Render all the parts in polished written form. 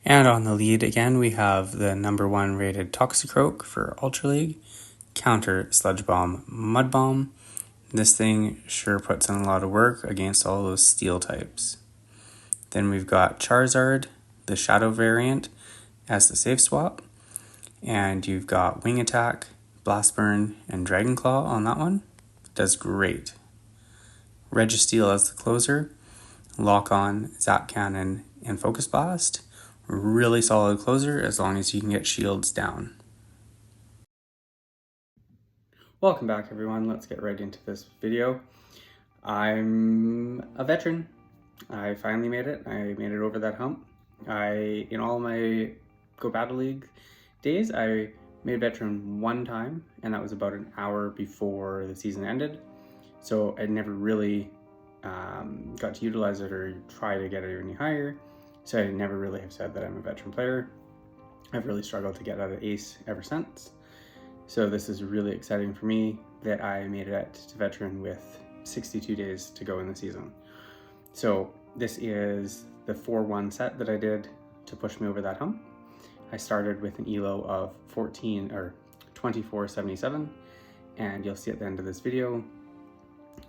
And on the lead again, we have the #1 rated Toxicroak for Ultra League, counter Sludge Bomb Mud Bomb. This thing sure puts in a lot of work against all those steel types. Then we've got Charizard, the Shadow variant, as the safe swap. And you've got Wing Attack, Blast Burn, and Dragon Claw on that one. Does great. Registeel as the closer, Lock On, Zap Cannon, and Focus Blast. Really solid closer as long as you can get shields down. Welcome back everyone, let's get right into this video. I'm a veteran. I finally made it. I made it over that hump. In all my Go Battle League days, I made veteran one time, and that was about an hour before the season ended. So I never really got to utilize it or try to get it any higher. So I never really have said that I'm a veteran player. I've really struggled to get out of Ace ever since. So this is really exciting for me that I made it to veteran with 62 days to go in the season. So this is the 4-1 set that I did to push me over that hump. I started with an elo of 2477, and you'll see at the end of this video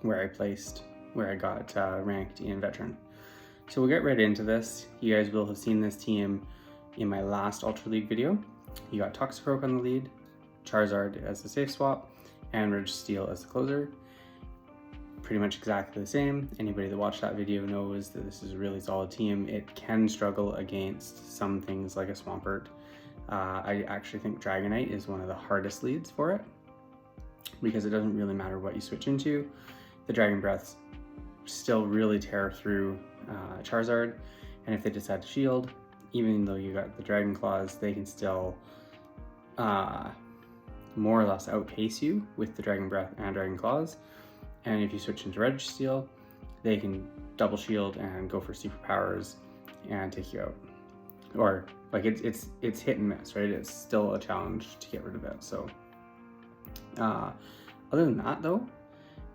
where I got ranked in veteran. So we'll get right into this. You guys will have seen this team in my last Ultra League video. You got Toxicroak on the lead, Charizard as the safe swap, and Registeel as the closer. Pretty much exactly the same. Anybody that watched that video knows that this is a really solid team. It can struggle against some things like a Swampert. I actually think Dragonite is one of the hardest leads for it because it doesn't really matter what you switch into. The Dragon Breaths still really tear through Charizard, and if they decide to shield, even though you got the Dragon Claws, they can still more or less outpace you with the Dragon Breath and Dragon Claws. And if you switch into Registeel, they can double shield and go for superpowers and take you out. Or like it's hit and miss, right? It's still a challenge to get rid of it. So other than that though,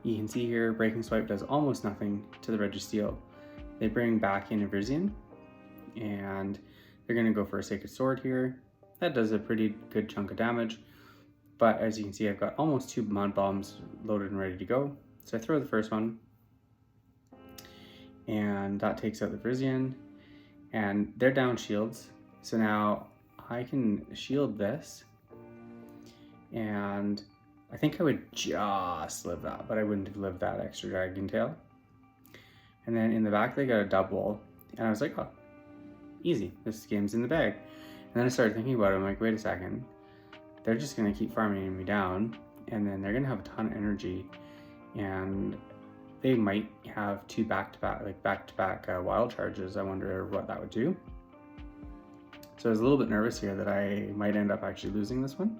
you can see here Breaking Swipe does almost nothing to the Registeel. They bring back in a Virizion, and they're going to go for a Sacred Sword here. That does a pretty good chunk of damage, but as you can see, I've got almost 2 Mud Bombs loaded and ready to go. So I throw the first one, and that takes out the Virizion, and they're down shields. So now I can shield this, and I think I would just live that, but I wouldn't have lived that extra Dragon Tail. And then in the back, they got a double, and I was like, oh, easy, this game's in the bag. And then I started thinking about it, I'm like, wait a second, they're just gonna keep farming me down, and then they're gonna have a ton of energy, and they might have 2 back-to-back wild charges. I wonder what that would do. So I was a little bit nervous here that I might end up actually losing this one,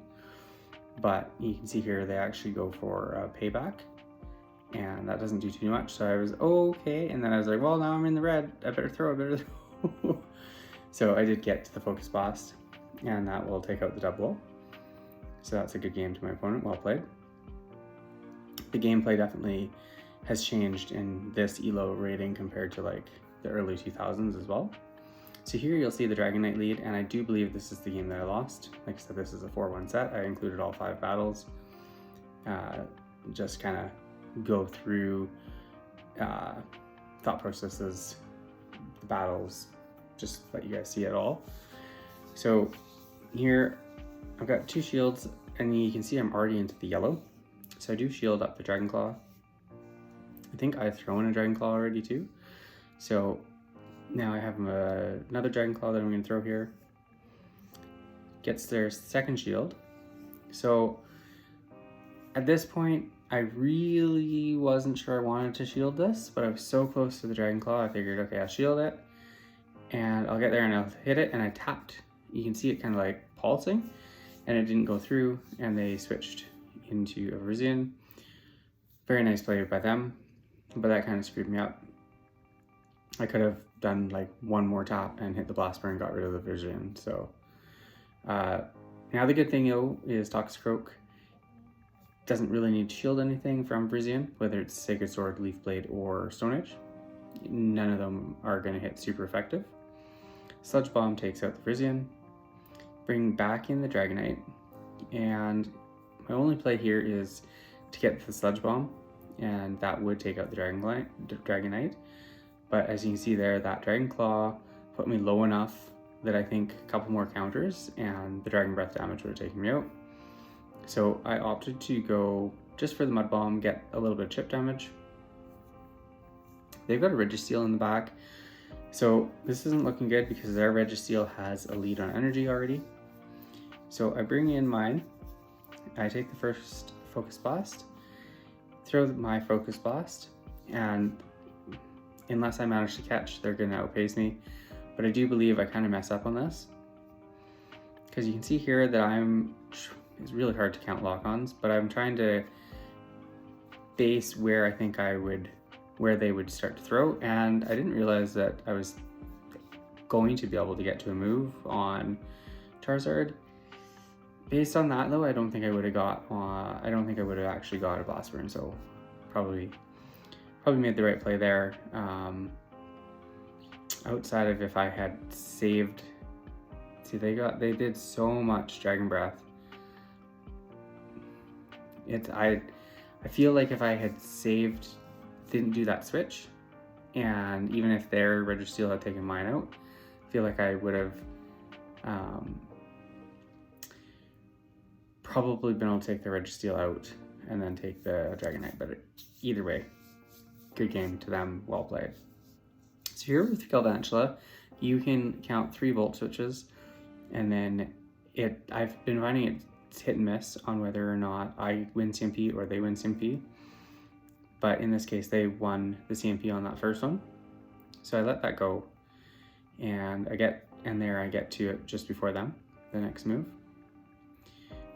but you can see here they actually go for payback, and that doesn't do too much. So I was okay, and then I was like, well, now I'm in the red, I better throw. So I did get to the Focus Blast, and that will take out the double. So that's a good game to my opponent, well played. The gameplay definitely has changed in this elo rating compared to like the early 2000s as well. So here you'll see the Dragonite lead, and I do believe this is the game that I lost. Like I said, this is a 4-1 set. I included all 5 battles. Just kind of go through thought processes, the battles, just let you guys see it all. So here I've got 2 shields, and you can see I'm already into the yellow. So I do shield up the Dragon Claw. I think I've thrown a Dragon Claw already too. So now I have another Dragon Claw that I'm going to throw here. Gets their second shield. So at this point, I really wasn't sure I wanted to shield this, but I was so close to the Dragon Claw, I figured, okay, I'll shield it, and I'll get there and I'll hit it, and I tapped. You can see it kind of like pulsing, and it didn't go through, and they switched into a Virizion. Very nice play by them, but that kind of screwed me up. I could have done like one more tap and hit the Blast Burn and got rid of the Virizion. So now the good thing though is Toxicroak doesn't really need to shield anything from Virizion, whether it's Sacred Sword, Leaf Blade, or Stone Edge. None of them are going to hit super effective. Sludge Bomb takes out the Virizion. Bring back in the Dragonite, and my only play here is to get the Sludge Bomb, and that would take out the Dragonite. But as you can see there, that Dragon Claw put me low enough that I think a couple more counters and the Dragon Breath damage would have taken me out. So I opted to go just for the Mud Bomb, get a little bit of chip damage. They've got a Registeel in the back, so this isn't looking good because their Registeel has a lead on energy already. So I bring in mine, I take the first Focus Blast, throw my Focus Blast, and unless I manage to catch, they're gonna outpace me. But I do believe I kind of mess up on this, because you can see here that it's really hard to count lock-ons, but I'm trying to base where I think where they would start to throw, and I didn't realize that I was going to be able to get to a move on Charizard. Based on that though, I don't think I would have actually got a Blast Burn, so probably made the right play there. Outside of if I had saved, see they did so much Dragon Breath. I feel like if I had saved, didn't do that switch, and even if their Registeel had taken mine out, I feel like I would have probably been able to take the Registeel out and then take the Dragonite. But either way, good game to them, well played. So here with Galvantula, you can count 3 Volt Switches, and then I've been finding it's hit and miss on whether or not I win CMP or they win CMP. But in this case, they won the CMP on that first one. So I let that go, and I get to it just before them, the next move.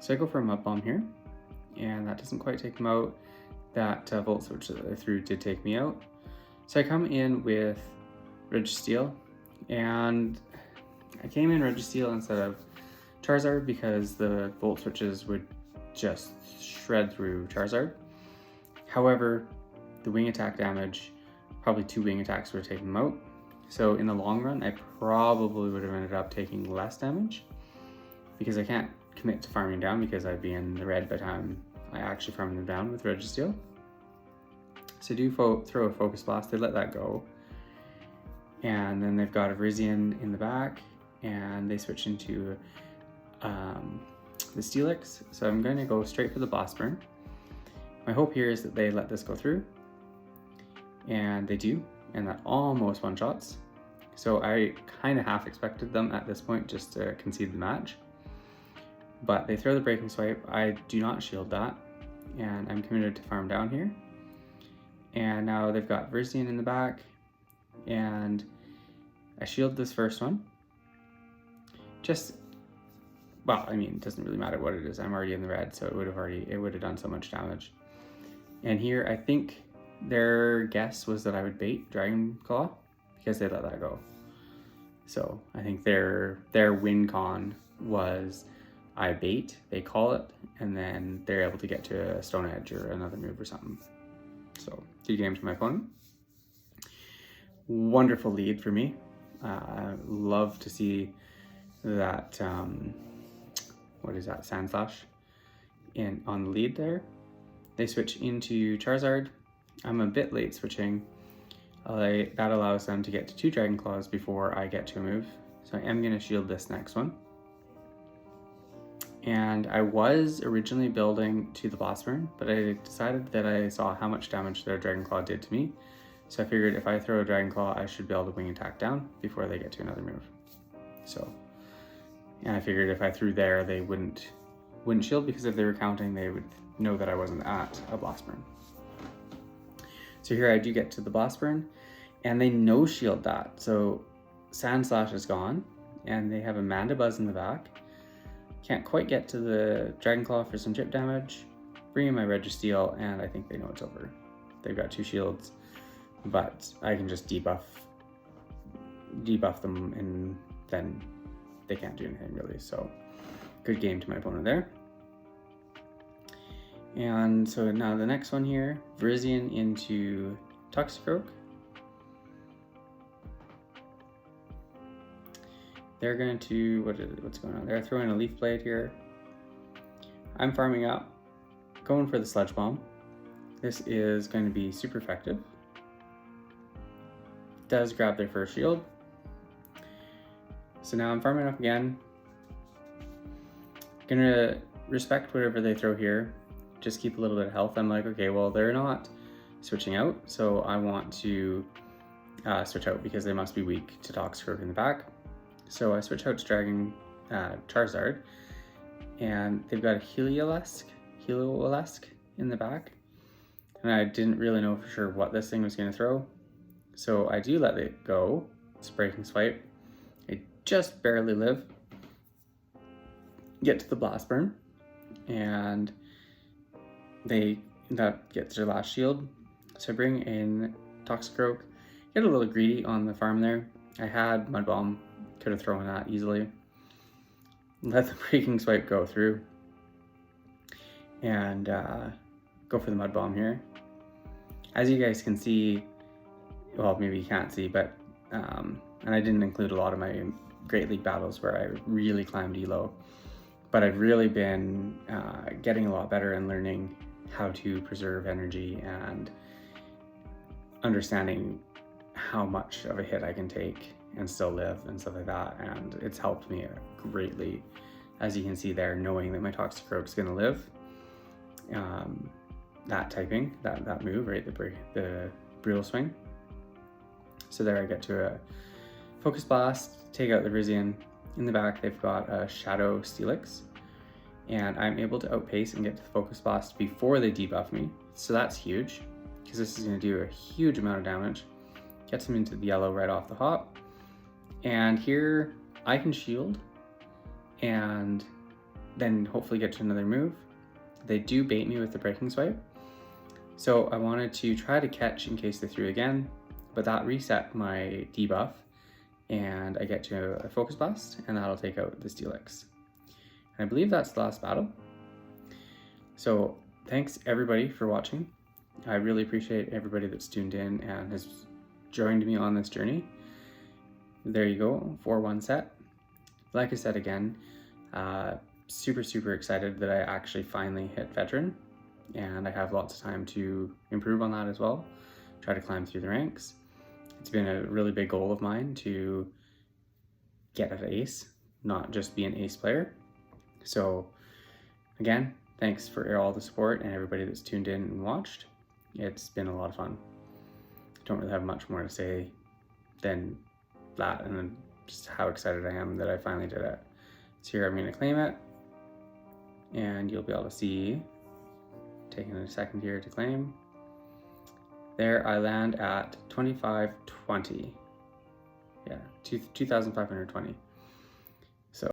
So I go for a Mud Bomb here, and that doesn't quite take them out. That Volt Switch that I threw did take me out. So I come in with Registeel, and I came in Registeel instead of Charizard because the Volt Switches would just shred through Charizard. However, the wing attack damage, probably 2 wing attacks would have taken them out. So in the long run, I probably would have ended up taking less damage, because I can't commit to farming down because I'd be in the red by the time I actually farmed them down with Registeel. So I do throw a Focus Blast, they let that go. And then they've got a Virizion in the back, and they switch into the Steelix. So I'm going to go straight for the Blast Burn. My hope here is that they let this go through, and they do, and that almost one-shots. So I kind of half expected them at this point just to concede the match. But they throw the Breaking Swipe, I do not shield that, and I'm committed to farm down here. And now they've got Virizion in the back, and I shield this first one. Well, I mean, it doesn't really matter what it is. I'm already in the red, so it would have done so much damage. And here, I think their guess was that I would bait Dragon Claw because they let that go. So I think their win con was I bait, they call it, and then they're able to get to a Stone Edge or another move or something. So 2 games for my opponent. Wonderful lead for me. Love to see that, what is that, Sandslash on the lead there. They switch into Charizard. I'm a bit late switching. That allows them to get to 2 Dragon Claws before I get to a move. So I am going to shield this next one. And I was originally building to the Blast Burn, but I decided that I saw how much damage their Dragon Claw did to me. So I figured if I throw a Dragon Claw, I should be able to wing attack down before they get to another move. So, and I figured if I threw there, they wouldn't shield, because if they were counting, they would know that I wasn't at a Blast Burn. So here I do get to the Blast Burn, and they no shield that. So Sandslash is gone, and they have a Mandibuzz in the back. Can't quite get to the Dragon Claw for some chip damage. Bring in my Registeel, and I think they know it's over. They've got 2 shields, but I can just debuff them, and then they can't do anything really. So good game to my opponent there. And so now the next one here, Virizion into Toxicroak. they're going to, what's going on? They're throwing a leaf blade here. I'm farming up, going for the sludge bomb. This is going to be super effective. Does grab their first shield. So now I'm farming up again. Gonna respect whatever they throw here. Just keep a little bit of health. I'm like, okay, well, they're not switching out, so I want to switch out because they must be weak to Toxicroak in the back. So I switch out to Dragon Charizard, and they've got a Heliolisk in the back. And I didn't really know for sure what this thing was going to throw. So I do let it go. It's Breaking Swipe. I just barely live. Get to the Blast Burn, and that gets their last shield. So I bring in Toxicroak. Get a little greedy on the farm there. I had Mud Bomb, could have thrown that easily. Let the Breaking Swipe go through, and go for the Mud Bomb here. As you guys can see, well, maybe you can't see, but and I didn't include a lot of my Great League battles where I really climbed elo, but I've really been getting a lot better and learning how to preserve energy and understanding how much of a hit I can take and still live and stuff like that, and it's helped me greatly, as you can see there, knowing that my Toxicroak is going to live. That typing, that move, right, the Brutal Swing. So there I get to a Focus Blast, take out the Rizian. In the back they've got a Shadow Steelix, and I'm able to outpace and get to the Focus Blast before they debuff me. So that's huge, because this is going to do a huge amount of damage. Gets them into the yellow right off the hop. And here I can shield and then hopefully get to another move. They do bait me with the Breaking Swipe. So I wanted to try to catch in case they threw again, but that reset my debuff, and I get to a Focus Blast, and that'll take out the Steelix. And I believe that's the last battle. So thanks everybody for watching. I really appreciate everybody that's tuned in and has joined me on this journey. There you go, 4-1 set. Like I said again, super excited that I actually finally hit Veteran, and I have lots of time to improve on that as well, try to climb through the ranks. It's been a really big goal of mine to get an ace, not just be an ace player. So again, thanks for all the support and everybody that's tuned in and watched. It's been a lot of fun. Don't really have much more to say than that, and then just how excited I am that I finally did it. So here I'm going to claim it, and you'll be able to see, taking a second here to claim. There I land at 2520. Yeah, 2,520.